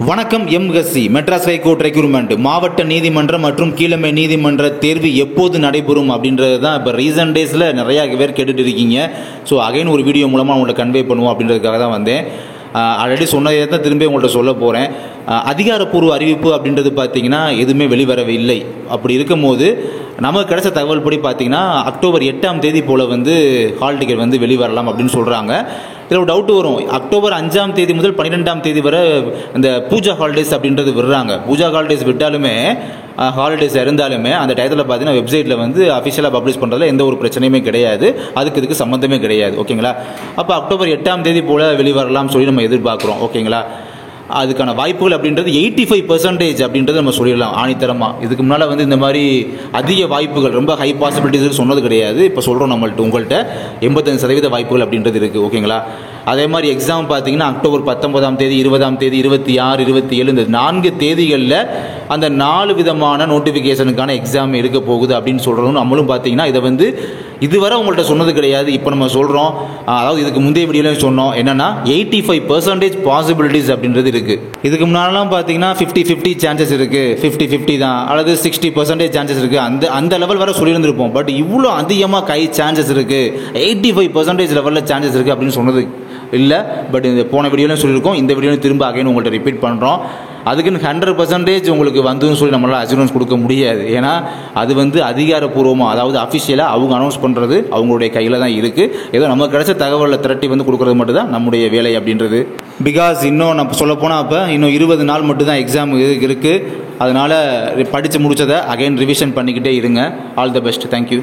வணக்கம். MSc Madras high court recruitment மாவட்ட நீதிமன்றம் மற்றும் கீழமை நீதிமன்ற தேர்வு எப்போது நடைபெறும் அப்படின்றது தான் இப்போ ரீசன்ட் டேஸில் நிறையா பேர் கேட்டுட்டு இருக்கீங்க. ஸோ அகைன் ஒரு வீடியோ மூலமாக உங்களை கன்வே பண்ணுவோம் அப்படின்றதுக்காக தான் வந்தேன். ஆல்ரெடி சொன்னதே தான் திரும்பி உங்கள்கிட்ட சொல்ல போகிறேன். அதிகாரப்பூர்வ அறிவிப்பு அப்படின்றது பார்த்தீங்கன்னா எதுவுமே வெளிவரவில்லை. அப்படி இருக்கும்போது நமக்கு கிடைச்ச தகவல் படி பார்த்தீங்கன்னா அக்டோபர் 8ஆம் தேதி போல் ஹால் டிக்கெட் வெளிவரலாம் அப்படின்னு சொல்கிறாங்க. இதில் ஒரு டவுட் வரும். அக்டோபர் 5ஆம் தேதி முதல் 12ஆம் தேதி வரை இந்த பூஜா ஹாலிடேஸ் அப்படின்றது விடுறாங்க. பூஜா ஹாலிடேஸ் விட்டாலுமே ஹாலிடேஸ் இருந்தாலுமே அந்த டயத்தில் பார்த்தீங்கன்னா வெப்சைட்டில் அஃபிஷியலாக பப்ளிஷ் பண்ணுறதுல எந்த ஒரு பிரச்சனையுமே கிடையாது. இதுக்கு சம்மந்தமே கிடையாது. ஓகேங்களா? அப்போ அக்டோபர் 8ஆம் தேதி போல் வெளிவரலாம் சொல்லி நம்ம எதிர்பார்க்குறோம். ஓகேங்களா? அதுக்கான வாய்ப்புகள் அப்படின்றது 85% அப்படின்றது நம்ம சொல்லிடலாம் ஆணித்தரமாக. இதுக்கு முன்னால் இந்த மாதிரி அதிக வாய்ப்புகள் ரொம்ப ஹை பாசிபிலிட்டிஸ் சொன்னது கிடையாது. இப்போ சொல்கிறோம் உங்கள்கிட்ட 85% வாய்ப்புகள் அப்படின்றது இருக்குது. ஓகேங்களா? அதே மாதிரி எக்ஸாம் பார்த்தீங்கன்னா அக்டோபர் 19ஆம் தேதி, 20ஆம் தேதி, 26, 27 இந்த 4 தேதிகளில் அந்த 4 விதமான நோட்டிஃபிகேஷனுக்கான எக்ஸாம் இருக்க போகுது அப்படின்னு சொல்கிறோம். நம்மளும் பார்த்தீங்கன்னா இதை இதுவரை உங்கள்கிட்ட சொன்னது கிடையாது. இப்போ நம்ம சொல்கிறோம். அதாவது இதுக்கு முந்தைய வீடியோலையும் சொன்னோம். என்னென்னா 85% பாசிபிலிட்டிஸ் அப்படின்றது இருக்குது. இதுக்கு முன்னாலாம் பார்த்தீங்கன்னா 50-50 சான்சஸ் இருக்குது, 50-50 தான், அல்லது 60% சான்சஸ் இருக்குது. அந்த லெவல் வரை சொல்லியிருந்திருப்போம். பட் இவ்வளோ அதிகமாக சான்சஸ் இருக்குது, 85% லெவலில் சான்சஸ் இருக்குது அப்படின்னு சொன்னது இல்லை. பட் இந்த போன வீடியோலையும் சொல்லியிருக்கோம். இந்த வீடியோலையும் திரும்ப அகைன் உங்கள்கிட்ட ரிப்பீட் பண்ணுறோம். அதுக்குன்னு 100% உங்களுக்கு வந்துன்னு சொல்லி நம்மளால் அஷூரன்ஸ் கொடுக்க முடியாது. ஏன்னா அது அதிகாரப்பூர்வமாக, அதாவது அஃபிஷியலாக அவங்க அனௌன்ஸ் பண்ணுறது அவங்களுடைய கையில் தான் இருக்குது. ஏதோ நமக்கு கிடைச்ச தகவலை திரட்டி கொடுக்குறது மட்டும் தான் நம்முடைய வேலை அப்படின்றது. பிகாஸ் இன்னும் நம்ம சொல்லப்போனால் அப்போ இன்னும் 20 நாள் மட்டும் தான் எக்ஸாம் இருக்குது. அதனால் படித்து முடித்ததை அகைன் ரிவிஷன் பண்ணிக்கிட்டே இருங்க. All the best. தேங்க்யூ.